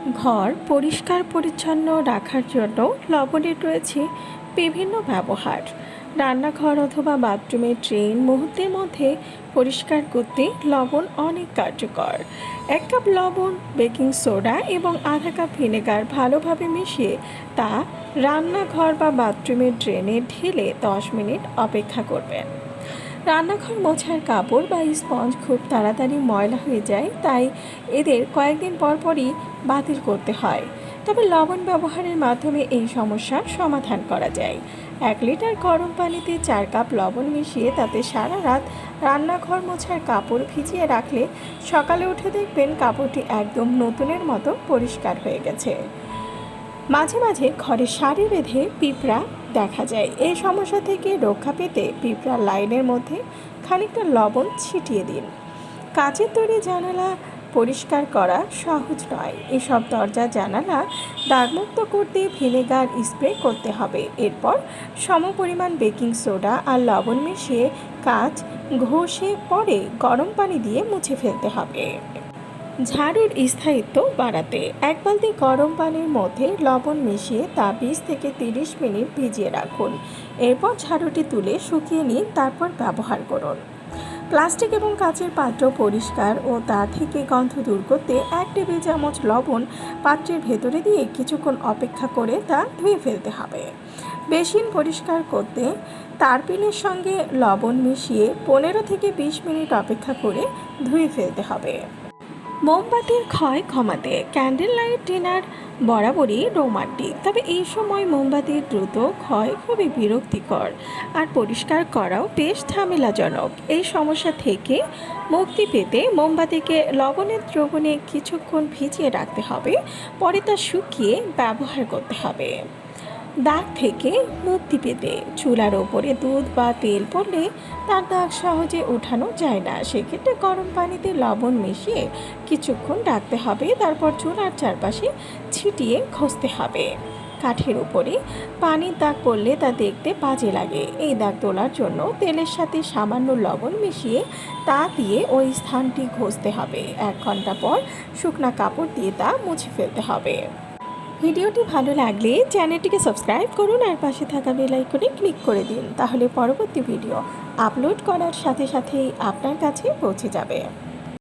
ঘর পরিষ্কার পরিচ্ছন্ন রাখার জন্য লবণের রয়েছে বিভিন্ন ব্যবহার। রান্নাঘর অথবা বাথরুমের ড্রেন মুহূর্তের মধ্যে পরিষ্কার করতে লবণ অনেক কার্যকর। 1 কাপ লবণ, বেকিং সোডা এবং আধা কাপ ভিনেগার ভালোভাবে মিশিয়ে তা রান্নাঘর বা বাথরুমের ড্রেনে ঢেলে 10 মিনিট অপেক্ষা করবেন। রান্নাঘর মোছার কাপড় বা স্পঞ্জ খুব তাড়াতাড়ি ময়লা হয়ে যায়, তাই এদের কয়েকদিন পর পরই বাতিল করতে হয়। তবে লবণ ব্যবহারের মাধ্যমে এই সমস্যার সমাধান করা যায়। 1 লিটার গরম পানিতে 4 কাপ লবণ মিশিয়ে তাতে সারা রাত রান্নাঘর মোছার কাপড় ভিজিয়ে রাখলে সকালে উঠে দেখবেন কাপড়টি একদম নতুনের মতো পরিষ্কার হয়ে গেছে। মাঝে মাঝে ঘরে সারি বেঁধে পিঁপড়া দেখা যায়। এই সমস্যা থেকে রক্ষা পেতে পিঁপড়ার লাইনের মধ্যে খানিকটা লবণ ছিটিয়ে দিন। কাচের তৈরি জানালা পরিষ্কার করা সহজ নয়। এসব দরজা জানালা দাগমুক্ত করতে ভিনেগার স্প্রে করতে হবে। এরপর সমপরিমাণ বেকিং সোডা আর লবণ মিশিয়ে কাচ ঘষে পরে গরম পানি দিয়ে মুছে ফেলতে হবে। ঝাড়ুর স্থায়িত্ব বাড়াতে 1 বালতি গরম পানির মধ্যে লবণ মিশিয়ে তা 20 থেকে 30 মিনিট ভিজিয়ে রাখুন। এরপর ঝাড়ুটি তুলে শুকিয়ে নিন, তারপর ব্যবহার করুন। প্লাস্টিক এবং কাচের পাত্র পরিষ্কার ও তা থেকে গন্ধ দূর করতে 1 টেবিল চামচ লবণ পাত্রের ভেতরে দিয়ে কিছুক্ষণ অপেক্ষা করে তা ধুয়ে ফেলতে হবে। বেসিন পরিষ্কার করতে তারপিনের সঙ্গে লবণ মিশিয়ে 15 থেকে 20 মিনিট অপেক্ষা করে ধুয়ে ফেলতে হবে। মোমবাতির ক্ষয় কমাতে ক্যান্ডেল লাইট ডিনার বরাবরই রোমান্টিক, তবে এই সময় মোমবাতির দ্রুত ক্ষয় খুবই বিরক্তিকর আর পরিষ্কার করাও বেশ ঝামেলাজনক। এই সমস্যা থেকে মুক্তি পেতে মোমবাতিকে লবণের দ্রবণে কিছুক্ষণ ভিজিয়ে রাখতে হবে, পরে তা শুকিয়ে ব্যবহার করতে হবে। দাগ থেকে মুক্তি পেতে চুলার ওপরে দুধ বা তেল পড়লে তার দাগ সহজে উঠানো যায় না। সেক্ষেত্রে গরম পানিতে লবণ মিশিয়ে কিছুক্ষণ রাখতে হবে, তারপর চুলার চারপাশে ছিটিয়ে ঘষতে হবে। কাঠের উপরে পানির দাগ পড়লে তা দেখতে বাজে লাগে। এই দাগ তোলার জন্য তেলের সাথে সামান্য লবণ মিশিয়ে তা দিয়ে ওই স্থানটি ঘষতে হবে। 1 ঘন্টা পর শুকনা কাপড় দিয়ে তা মুছে ফেলতে হবে। ভিডিওটি ভালো লাগলে চ্যানেলটিকে সাবস্ক্রাইব করুন আর পাশে থাকা বেল আইকনে ক্লিক করে দিন, তাহলে পরবর্তী ভিডিও আপলোড করার সাথে সাথেই আপনার কাছে পৌঁছে যাবে।